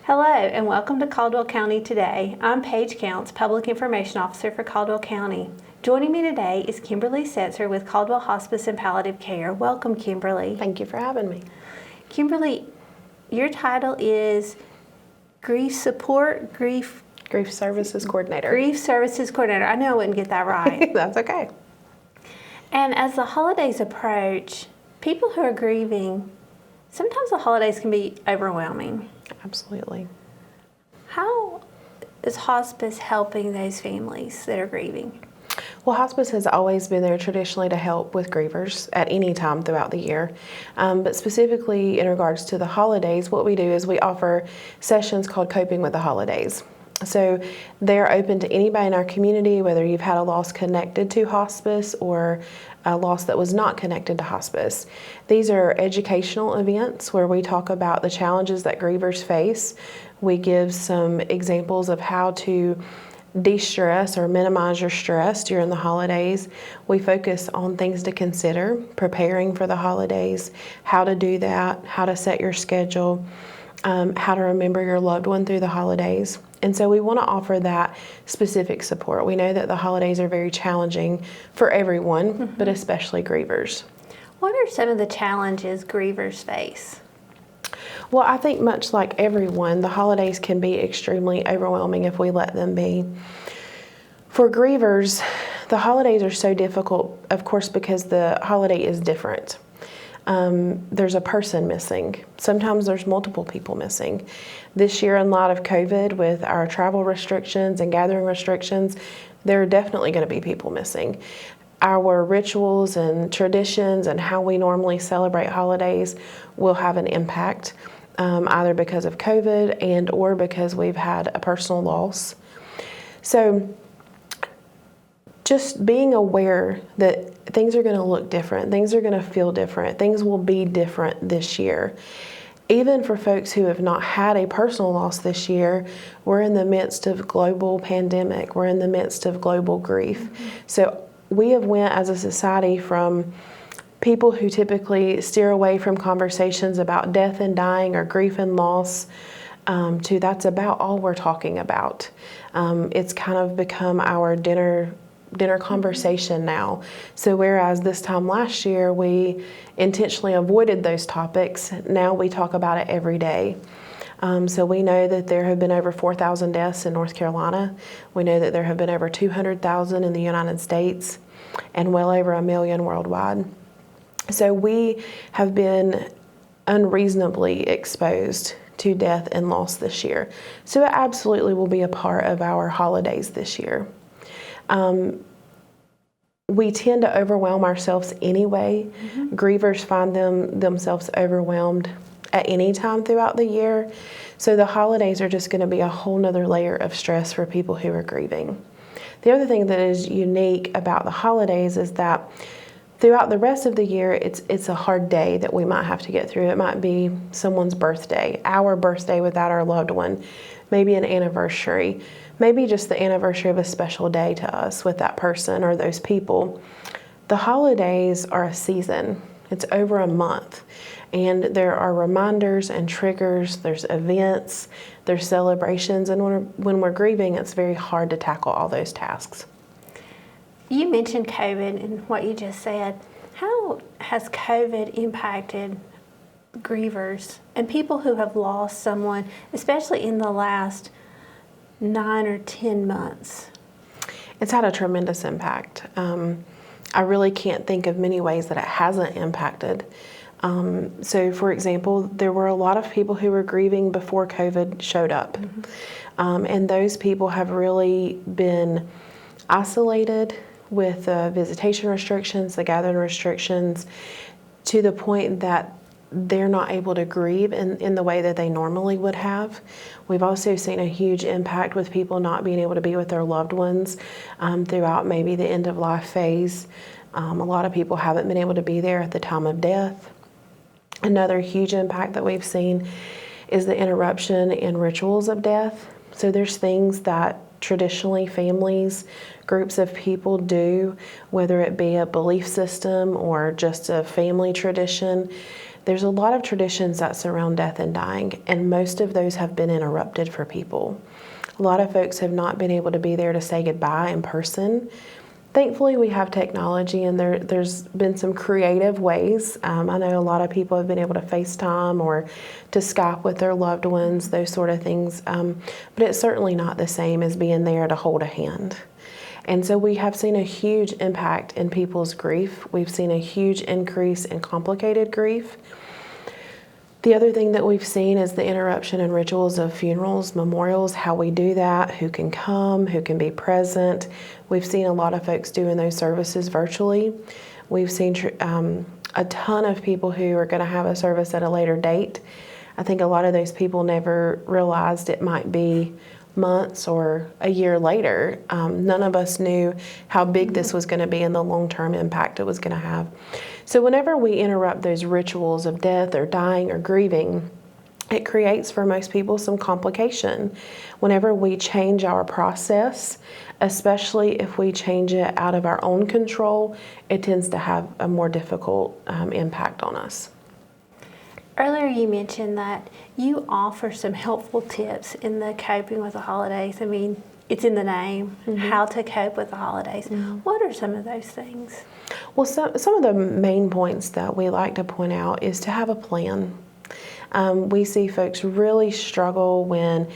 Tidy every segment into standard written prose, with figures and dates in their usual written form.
Hello and welcome to Caldwell County Today. I'm Paige Counts, Public Information Officer for Caldwell County. Joining me today is Kimberly Setzer with Caldwell Hospice and Palliative Care. Welcome, Kimberly. Thank you for having me. Kimberly, your title is Grief Services Coordinator. Grief Services Coordinator. I knew I wouldn't get that right. That's okay. And as the holidays approach, people who are grieving, sometimes the holidays can be overwhelming. Absolutely. How is hospice helping those families that are grieving? Well, hospice has always been there traditionally to help with grievers at any time throughout the year. But specifically in regards to the holidays, what we do is we offer sessions called Coping with the Holidays. So they're open to anybody in our community, whether you've had a loss connected to hospice or a loss that was not connected to hospice. These are educational events where we talk about the challenges that grievers face. We give some examples of how to de-stress or minimize your stress during the holidays. We focus on things to consider, preparing for the holidays, how to do that, how to set your schedule, how to remember your loved one through the holidays. And so we want to offer that specific support. We know that the holidays are very challenging for everyone, but especially grievers. What are some of the challenges grievers face? Well, I think much like everyone, the holidays can be extremely overwhelming if we let them be. For grievers, the holidays are so difficult, of course, because the holiday is different. There's a person missing. Sometimes there's multiple people missing. This year, in light of COVID, with our travel restrictions and gathering restrictions, there are definitely going to be people missing. Our rituals and traditions and how we normally celebrate holidays will have an impact, either because of COVID and or because we've had a personal loss. So just being aware that things are going to look different, things are going to feel different, things will be different this year. Even for folks who have not had a personal loss this year, we're in the midst of global pandemic, we're in the midst of global grief. So we have went as a society from people who typically steer away from conversations about death and dying or grief and loss to that's about all we're talking about. It's kind of become our dinner conversation now. So whereas this time last year we intentionally avoided those topics, now we talk about it every day. So we know that there have been over 4,000 deaths in North Carolina. We know that there have been over 200,000 in the United States and well over 1 million worldwide. So we have been unreasonably exposed to death and loss this year. So it absolutely will be a part of our holidays this year. We tend to overwhelm ourselves anyway. Grievers find themselves overwhelmed at any time throughout the year. So the holidays are just going to be a whole nother layer of stress for people who are grieving. The other thing that is unique about the holidays is that throughout the rest of the year, it's a hard day that we might have to get through. It might be someone's birthday, our birthday without our loved one, maybe an anniversary, maybe just the anniversary of a special day to us with that person or those people. The holidays are a season. It's over a month. And there are reminders and triggers, there's events, there's celebrations, and when we're grieving, it's very hard to tackle all those tasks. You mentioned COVID and what you just said. How has COVID impacted grievers and people who have lost someone, especially in the last 9 or 10 months? It's had a tremendous impact. I really can't think of many ways that it hasn't impacted. So for example, there were a lot of people who were grieving before COVID showed up. And those people have really been isolated with the visitation restrictions, the gathering restrictions, to the point that they're not able to grieve in the way that they normally would have. We've also seen a huge impact with people not being able to be with their loved ones throughout maybe the end of life phase. A lot of people haven't been able to be there at the time of death. Another huge impact that we've seen is the interruption in rituals of death. So there's things that traditionally families, groups of people do, whether it be a belief system or just a family tradition, There's a lot of traditions that surround death and dying, and most of those have been interrupted for people. A lot of folks have not been able to be there to say goodbye in person. Thankfully, we have technology, and there's been some creative ways. I know a lot of people have been able to FaceTime or to Skype with their loved ones, those sort of things. But it's certainly not the same as being there to hold a hand. And so we have seen a huge impact in people's grief. We've seen a huge increase in complicated grief. The other thing that we've seen is the interruption in rituals of funerals, memorials, how we do that, who can come, who can be present. We've seen a lot of folks doing those services virtually. We've seen a ton of people who are going to have a service at a later date. I think a lot of those people never realized it might be months or a year later. None of us knew how big this was going to be and the long-term impact it was going to have. So whenever we interrupt those rituals of death or dying or grieving, it creates for most people some complication. Whenever we change our process, especially if we change it out of our own control, it tends to have a more difficult impact on us. Earlier you mentioned that you offer some helpful tips in the coping with the holidays. I mean, it's in the name, how to cope with the holidays. What are some of those things? Well, some of the main points that we like to point out is to have a plan. We see folks really struggle when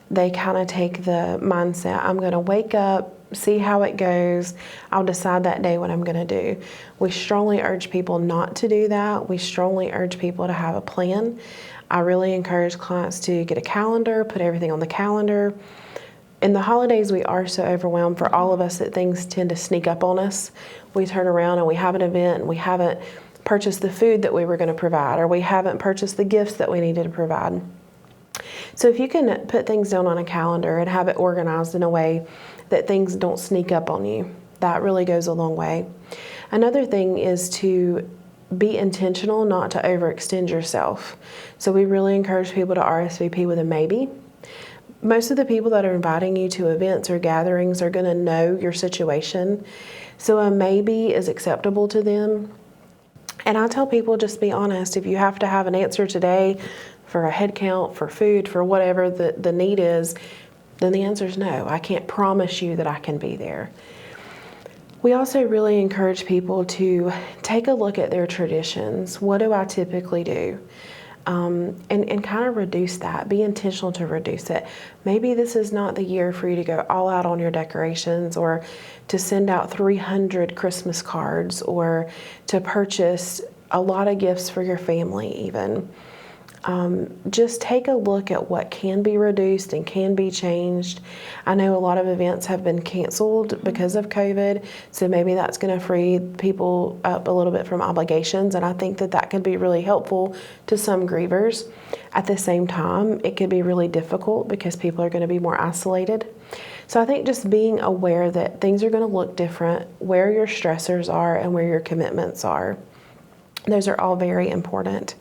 they kind of take the mindset, I'm going to wake up, see how it goes, I'll decide that day what I'm going to do. We strongly urge people not to do that. We strongly urge people to have a plan. I really encourage clients to get a calendar, put everything on the calendar. In the holidays, we are so overwhelmed for all of us that things tend to sneak up on us. We turn around and we have an event and we haven't purchased the food that we were going to provide, or we haven't purchased the gifts that we needed to provide. So if you can put things down on a calendar and have it organized in a way that things don't sneak up on you, that really goes a long way. Another thing is to be intentional, not to overextend yourself. So we really encourage people to RSVP with a maybe. Most of the people that are inviting you to events or gatherings are going to know your situation. So a maybe is acceptable to them. And I tell people, just be honest. If you have to have an answer today for a head count, for food, for whatever the need is, then the answer is no. I can't promise you that I can be there. We also really encourage people to take a look at their traditions. What do I typically do? And kind of reduce that. Be intentional to reduce it. Maybe this is not the year for you to go all out on your decorations, or to send out 300 Christmas cards, or to purchase a lot of gifts for your family even. Just take a look at what can be reduced and can be changed. I know a lot of events have been canceled because of COVID, so maybe that's going to free people up a little bit from obligations, and I think that could be really helpful to some grievers. At the same time, it could be really difficult because people are going to be more isolated. So I think just being aware that things are going to look different, where your stressors are and where your commitments are. Those are all very important.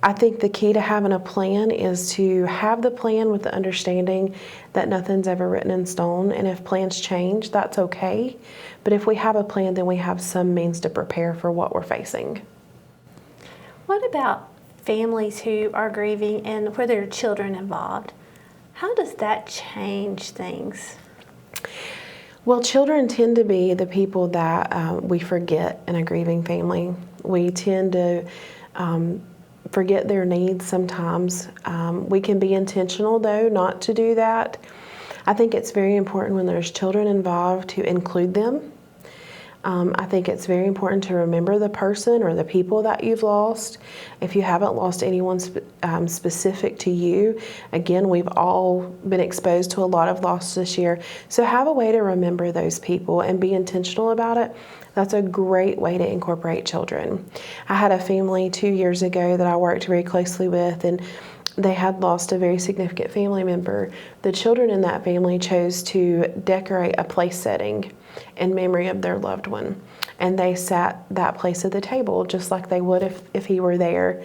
I think the key to having a plan is to have the plan with the understanding that nothing's ever written in stone, and if plans change, that's okay. But if we have a plan, then we have some means to prepare for what we're facing. What about families who are grieving and where there are children involved? How does that change things? Well, children tend to be the people that we forget in a grieving family. We tend to forget their needs sometimes. We can be intentional, though, not to do that. I think it's very important when there's children involved to include them. I think it's very important to remember the person or the people that you've lost. If you haven't lost anyone specific to you, again, we've all been exposed to a lot of loss this year. So have a way to remember those people and be intentional about it. That's a great way to incorporate children. I had a family 2 years ago that I worked very closely with, and they had lost a very significant family member. The children in that family chose to decorate a place setting in memory of their loved one. And they sat that place at the table just like they would if he were there.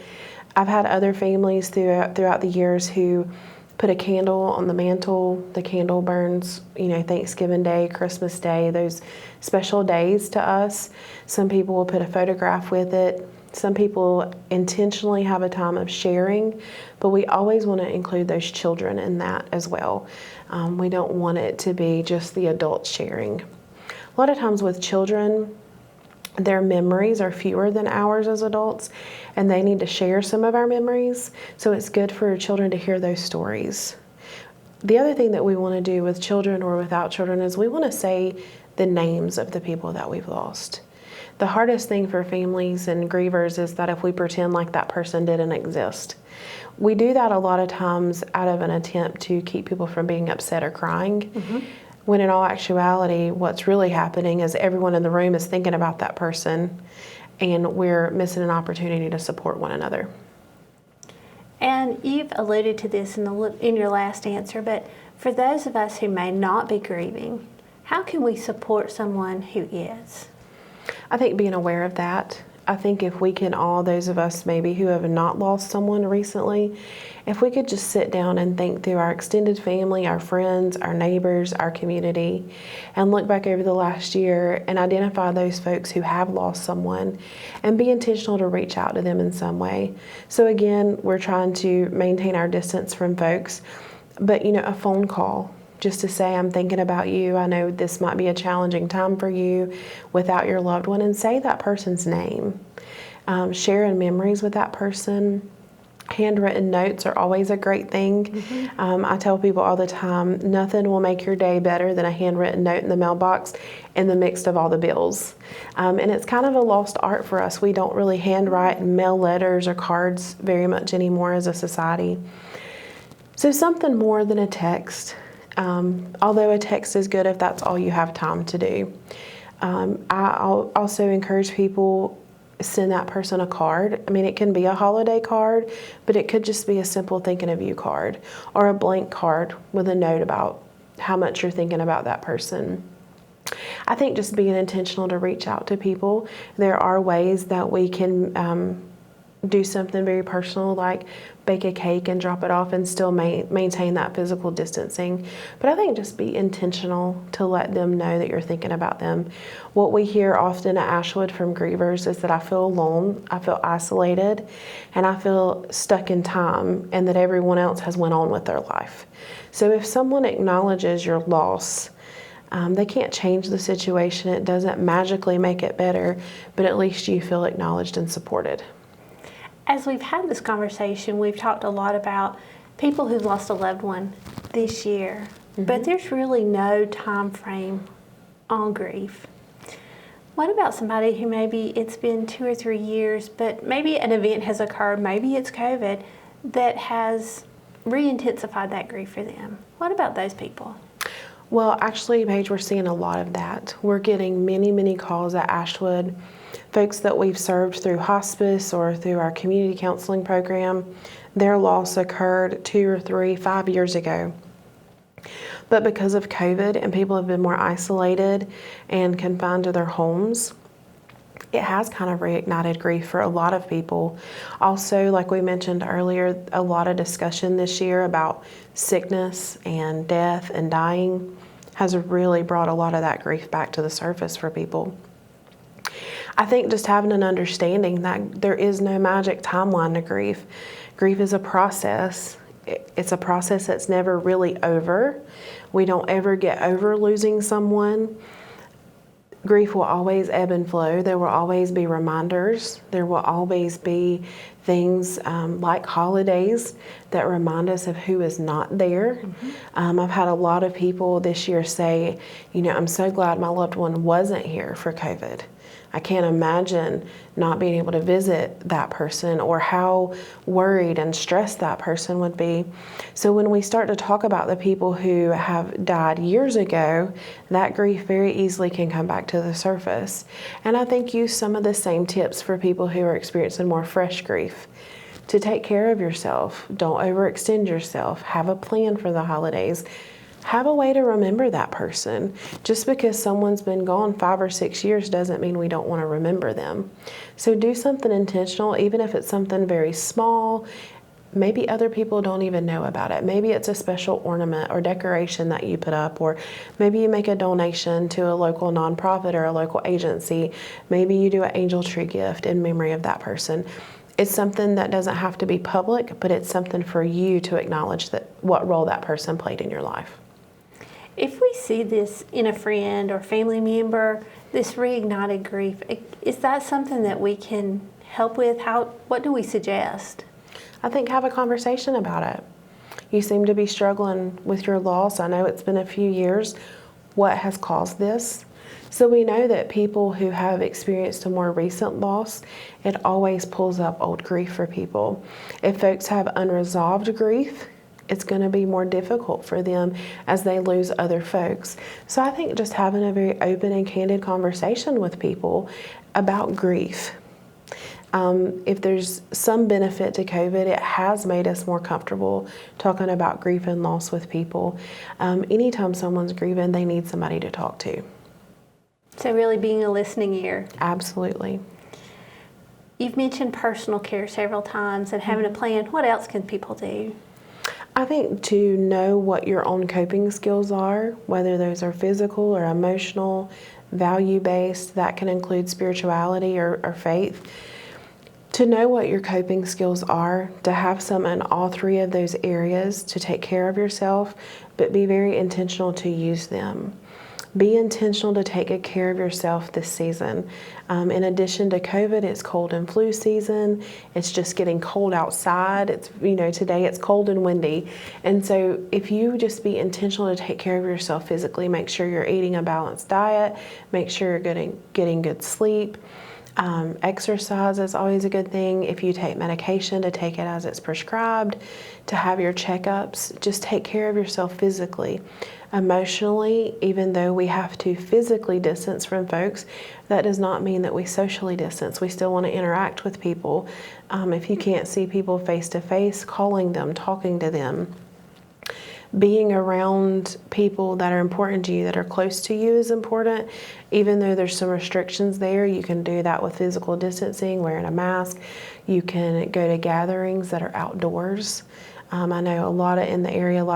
I've had other families throughout the years who put a candle on the mantle. The candle burns, Thanksgiving Day, Christmas Day, those special days to us. Some people will put a photograph with it. Some people intentionally have a time of sharing, but we always want to include those children in that as well. We don't want it to be just the adults sharing. A lot of times with children, their memories are fewer than ours as adults, and they need to share some of our memories. So it's good for children to hear those stories. The other thing that we want to do with children or without children is we want to say the names of the people that we've lost. The hardest thing for families and grievers is that if we pretend like that person didn't exist. We do that a lot of times out of an attempt to keep people from being upset or crying, when in all actuality, what's really happening is everyone in the room is thinking about that person, and we're missing an opportunity to support one another. And you've alluded to this in your last answer, but for those of us who may not be grieving, how can we support someone who is? I think being aware of that. I think if we can all, those of us maybe who have not lost someone recently, if we could just sit down and think through our extended family, our friends, our neighbors, our community, and look back over the last year and identify those folks who have lost someone and be intentional to reach out to them in some way. So again, we're trying to maintain our distance from folks, but a phone call, just to say, I'm thinking about you. I know this might be a challenging time for you without your loved one, and say that person's name. Sharing memories with that person. Handwritten notes are always a great thing. I tell people all the time, nothing will make your day better than a handwritten note in the mailbox in the mix of all the bills. And it's kind of a lost art for us. We don't really handwrite and mail letters or cards very much anymore as a society. So something more than a text. Although a text is good if that's all you have time to do. I'll also encourage people, send that person a card. I mean, it can be a holiday card, but it could just be a simple thinking of you card, or a blank card with a note about how much you're thinking about that person. I think just being intentional to reach out to people. There are ways that we can do something very personal, like bake a cake and drop it off and still maintain that physical distancing. But I think just be intentional to let them know that you're thinking about them. What we hear often at Ashwood from grievers is that I feel alone, I feel isolated, and I feel stuck in time, and that everyone else has went on with their life. So if someone acknowledges your loss, they can't change the situation. It doesn't magically make it better, but at least you feel acknowledged and supported. As we've had this conversation, we've talked a lot about people who've lost a loved one this year, but there's really no time frame on grief. What about somebody who maybe it's been 2 or 3 years, but maybe an event has occurred, maybe it's COVID, that has re-intensified that grief for them? What about those people? Well, actually, Paige, we're seeing a lot of that. We're getting many, many calls at Ashwood. Folks that we've served through hospice or through our community counseling program, their loss occurred 2 or 3, 5 years ago. But because of COVID and people have been more isolated and confined to their homes, it has kind of reignited grief for a lot of people. Also, like we mentioned earlier, a lot of discussion this year about sickness and death and dying has really brought a lot of that grief back to the surface for people. I think just having an understanding that there is no magic timeline to grief. Grief is a process. It's a process that's never really over. We don't ever get over losing someone. Grief will always ebb and flow. There will always be reminders. There will always be things like holidays that remind us of who is not there. I've had a lot of people this year say, I'm so glad my loved one wasn't here for COVID. I can't imagine not being able to visit that person, or how worried and stressed that person would be. So when we start to talk about the people who have died years ago, that grief very easily can come back to the surface. And I think use some of the same tips for people who are experiencing more fresh grief. To take care of yourself, don't overextend yourself, have a plan for the holidays. Have a way to remember that person. Just because someone's been gone 5 or 6 years doesn't mean we don't want to remember them. So do something intentional, even if it's something very small. maybe other people don't even know about it. Maybe it's a special ornament or decoration that you put up, or maybe you make a donation to a local nonprofit or a local agency. Maybe you do an angel tree gift in memory of that person. It's something that doesn't have to be public, but it's something for you to acknowledge that what role that person played in your life. If we see this in a friend or family member, this reignited grief, is that something that we can help with? What do we suggest? I think have a conversation about it. You seem to be struggling with your loss. I know it's been a few years. What has caused this? So we know that people who have experienced a more recent loss, it always pulls up old grief for people. If folks have unresolved grief, it's going to be more difficult for them as they lose other folks. So I think just having a very open and candid conversation with people about grief. If there's some benefit to COVID, it has made us more comfortable talking about grief and loss with people. Anytime someone's grieving, they need somebody to talk to. So really being a listening ear. Absolutely. You've mentioned personal care several times and having a plan. What else can people do? I think to know what your own coping skills are, whether those are physical or emotional, value-based, that can include spirituality or faith. To know what your coping skills are, to have some in all three of those areas to take care of yourself, but be very intentional to use them. Be intentional to take good care of yourself this season. In addition to COVID, it's cold and flu season. It's just getting cold outside. It's, today it's cold and windy. And so if you just be intentional to take care of yourself physically, make sure you're eating a balanced diet, make sure you're getting good sleep. Exercise is always a good thing. If you take medication, to take it as it's prescribed, to have your checkups. Just take care of yourself physically. Emotionally, even though we have to physically distance from folks, that does not mean that we socially distance. We still want to interact with people. If you can't see people face to face, calling them, talking to them. Being around people that are important to you, that are close to you, is important. Even though there's some restrictions there, you can do that with physical distancing, wearing a mask. You can go to gatherings that are outdoors. I know a lot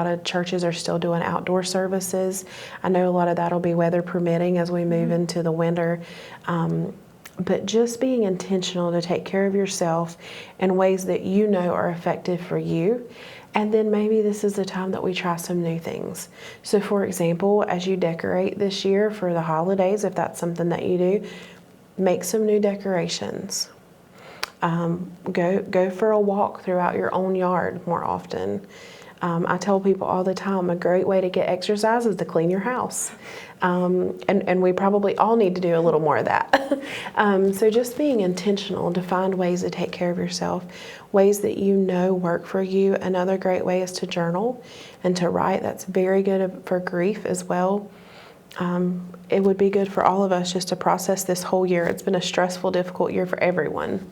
of churches are still doing outdoor services. I know a lot of that will be weather permitting as we move into the winter. But just being intentional to take care of yourself in ways that you know are effective for you. And then maybe this is the time that we try some new things. So for example, as you decorate this year for the holidays, if that's something that you do, make some new decorations. Go for a walk throughout your own yard more often. I tell people all the time, a great way to get exercise is to clean your house. And we probably all need to do a little more of that. So just being intentional to find ways to take care of yourself, ways that you know work for you. Another great way is to journal and to write. That's very good for grief as well. It would be good for all of us just to process this whole year. It's been a stressful, difficult year for everyone.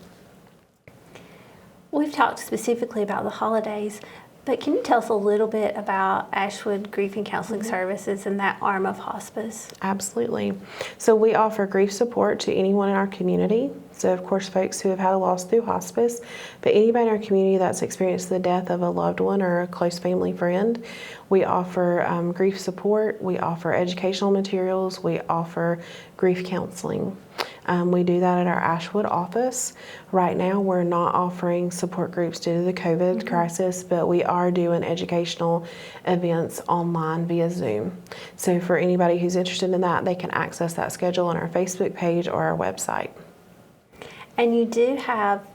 We've talked specifically about the holidays, but can you tell us a little bit about Ashwood Grief and Counseling Services and that arm of hospice? Absolutely. So we offer grief support to anyone in our community. So of course, folks who have had a loss through hospice, but anybody in our community that's experienced the death of a loved one or a close family friend. We offer grief support. We offer educational materials. We offer grief counseling. We do that at our Ashwood office. Right now, we're not offering support groups due to the COVID crisis, but we are doing educational events online via Zoom. So for anybody who's interested in that, they can access that schedule on our Facebook page or our website. And you do have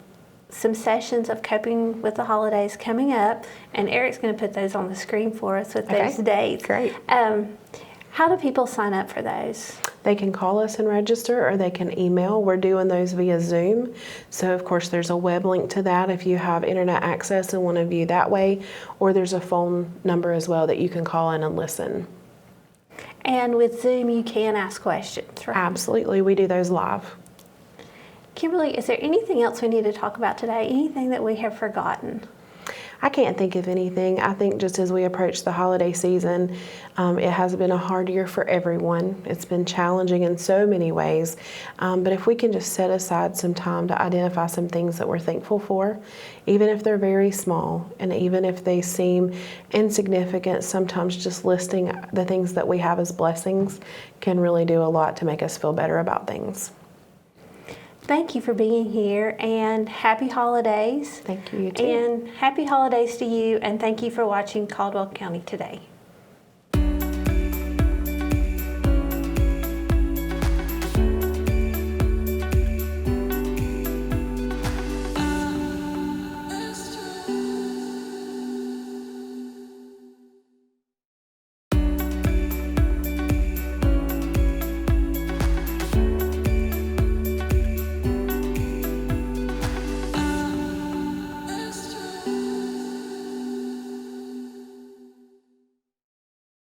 some sessions of coping with the holidays coming up, and Eric's going to put those on the screen for us with those dates. Great. How do people sign up for those? They can call us and register, or they can email. We're doing those via Zoom. So of course there's a web link to that if you have internet access and want to view that way, or there's a phone number as well that you can call in and listen. And with Zoom you can ask questions, right? Absolutely, we do those live. Kimberly, is there anything else we need to talk about today? Anything that we have forgotten? I can't think of anything. I think just as we approach the holiday season, it has been a hard year for everyone. It's been challenging in so many ways. But if we can just set aside some time to identify some things that we're thankful for, even if they're very small, and even if they seem insignificant, sometimes just listing the things that we have as blessings can really do a lot to make us feel better about things. Thank you for being here, and happy holidays. Thank you, you too. And happy holidays to you, and thank you for watching Caldwell County Today.